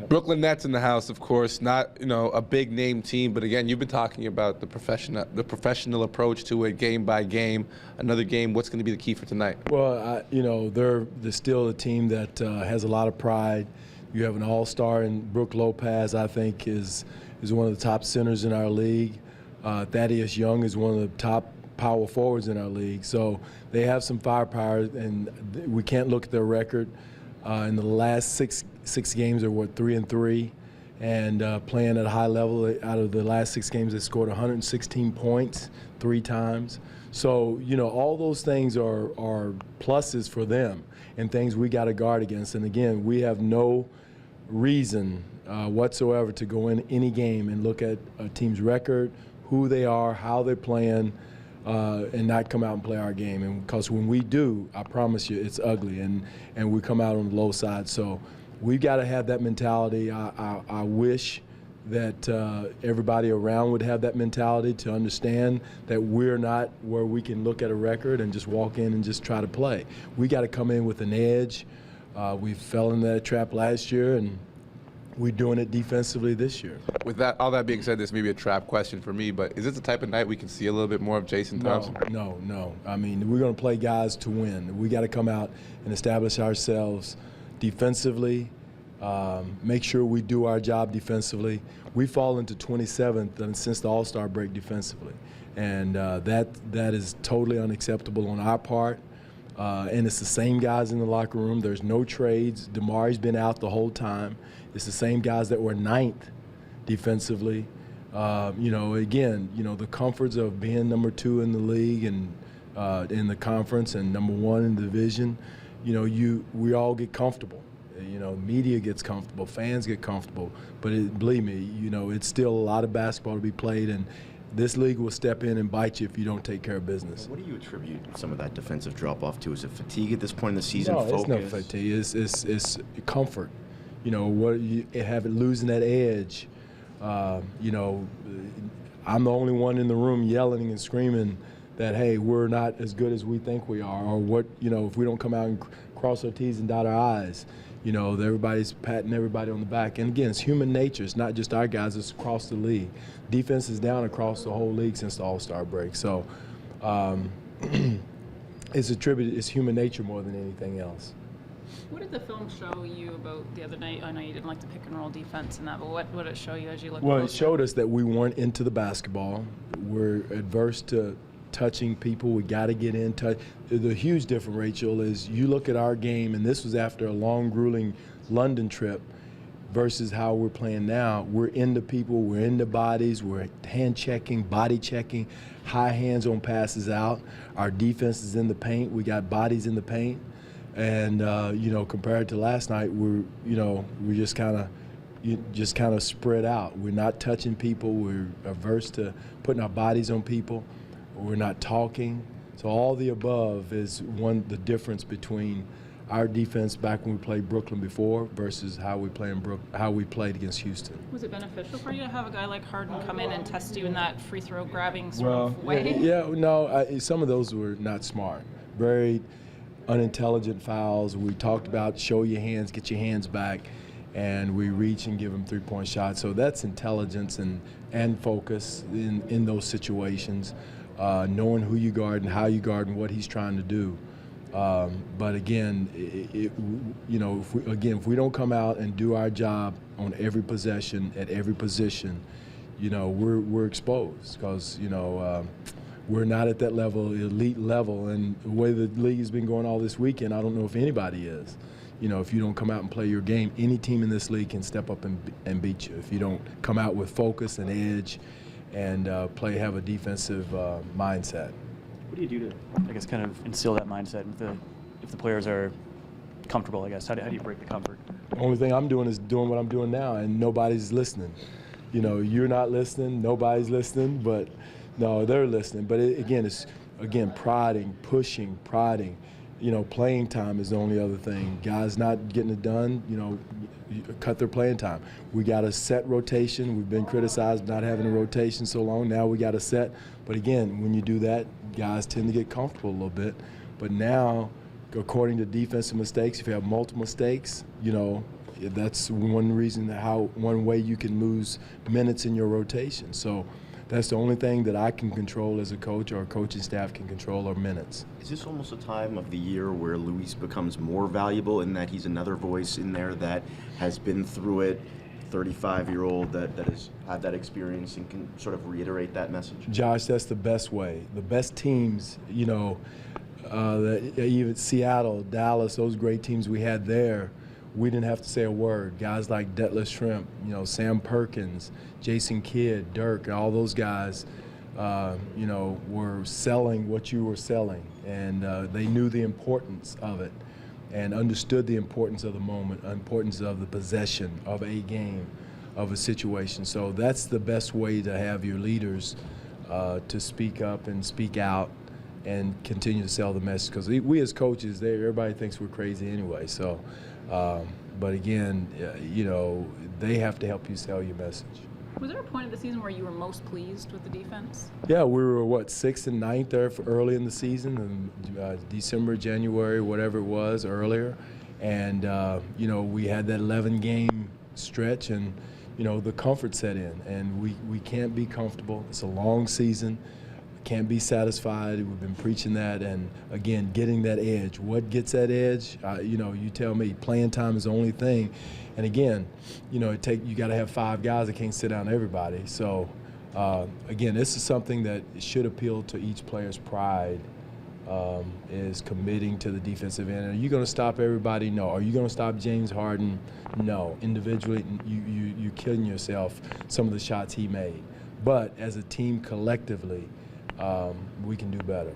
Brooklyn Nets in the house, of course, not a big name team, but again, you've been talking about the professional approach to it, game by game. Another game, what's going to be the key for tonight? Well, they're still a team that has a lot of pride. You have an all-star in Brook Lopez, I think, is one of the top centers in our league. Thaddeus Young is one of the top power forwards in our league. So they have some firepower, and we can't look at their record. In the last six games, they're 3-3, and playing at a high level. Out of the last 6 games, they scored 116 points 3 times. So all those things are pluses for them and things we got to guard against. And again, we have no reason whatsoever to go in any game and look at a team's record, who they are, how they're playing, and not come out and play our game. And because when we do, I promise you, it's ugly, and we come out on the low side. So we've got to have that mentality. I wish that everybody around would have that mentality to understand that we're not where we can look at a record and just walk in and just try to play. We got to come in with an edge. We fell in that trap last year, and we're doing it defensively this year. With all that being said, this may be a trap question for me, but is this the type of night we can see a little bit more of Jason Thompson? No. I mean, we're going to play guys to win. We got to come out and establish ourselves defensively, make sure we do our job defensively. We fall into 27th since the All-Star break defensively, and that is totally unacceptable on our part. And it's the same guys in the locker room. There's no trades. DeMar's been out the whole time. It's the same guys that were 9th defensively. Again, the comforts of being number 2 in the league and in the conference and number 1 in the division, we all get comfortable. Media gets comfortable, fans get comfortable. But believe me, it's still a lot of basketball to be played, and this league will step in and bite you if you don't take care of business. What do you attribute some of that defensive drop-off to? Is it fatigue at this point in the season? No, focus? It's no fatigue. It's comfort. What you have it losing that edge. I'm the only one in the room yelling and screaming that, hey, we're not as good as we think we are, or what, if we don't come out and cross our T's and dot our I's. Everybody's patting everybody on the back. And again, it's human nature. It's not just our guys, it's across the league. Defense is down across the whole league since the All-Star break. So it's human nature more than anything else. What did the film show you about the other night? I know you didn't like the pick and roll defense and that, but what did it show you as you looked closer? Well, it showed us that we weren't into the basketball. We're adverse to touching people. We got to get in touch. The huge difference, Rachel, is you look at our game, and this was after a long, grueling London trip, versus how we're playing now. We're into people, we're into bodies, we're hand checking, body checking, high hands on passes out. Our defense is in the paint. We got bodies in the paint. And, compared to last night, we're just kind of spread out. We're not touching people. We're averse to putting our bodies on people. We're not talking. So all the above is the difference between our defense back when we played Brooklyn before versus how we played against Houston. Was it beneficial for you to have a guy like Harden come in and test you in that free throw grabbing sort of way? Some of those were not smart. Very unintelligent fouls. We talked about show your hands, get your hands back, and we reach and give them three-point shots. So that's intelligence and focus in those situations, knowing who you guard and how you guard and what he's trying to do. But again, if we don't come out and do our job on every possession at every position, we're exposed because we're not at that elite level. And the way the league has been going all this weekend, I don't know if anybody is. If you don't come out and play your game, any team in this league can step up and beat you. If you don't come out with focus and edge and have a defensive mindset. What do you do to, I guess, kind of instill that mindset if the players are comfortable, I guess? How do you break the comfort? The only thing I'm doing is doing what I'm doing now, and nobody's listening. You're not listening, nobody's listening, but no, they're listening. But it's prodding, pushing, prodding. Playing time is the only other thing. Guys not getting it done, cut their playing time. We got a set rotation. We've been criticized not having a rotation so long. Now we got a set. But again, when you do that, guys tend to get comfortable a little bit. But now, according to defensive mistakes, if you have multiple mistakes, that's one reason one way you can lose minutes in your rotation. So that's the only thing that I can control as a coach or a coaching staff can control are minutes. Is this almost a time of the year where Luis becomes more valuable in that he's another voice in there that has been through it, 35-year-old that has had that experience and can sort of reiterate that message? Josh, that's the best way. The best teams, even Seattle, Dallas, those great teams we had there, we didn't have to say a word. Guys like Detlef Shrimp, Sam Perkins, Jason Kidd, Dirk, all those guys, were selling what you were selling, and they knew the importance of it and understood the importance of the moment, importance of the possession of a game, of a situation. So that's the best way to have your leaders to speak up and speak out and continue to sell the message. Because we as coaches, everybody thinks we're crazy anyway. So, but again, they have to help you sell your message. Was there a point of the season where you were most pleased with the defense? Yeah, we were, 6th and 9th there for early in the season, in December, January, whatever it was earlier. And, we had that 11-game stretch and, the comfort set in. And we can't be comfortable. It's a long season. Can't be satisfied. We've been preaching that. And, again, getting that edge. What gets that edge? You tell me. Playing time is the only thing. And again, you got to have 5 guys that can't sit down everybody. So, again, this is something that should appeal to each player's pride, is committing to the defensive end. Are you going to stop everybody? No. Are you going to stop James Harden? No. Individually, you're killing yourself, some of the shots he made. But as a team collectively, we can do better.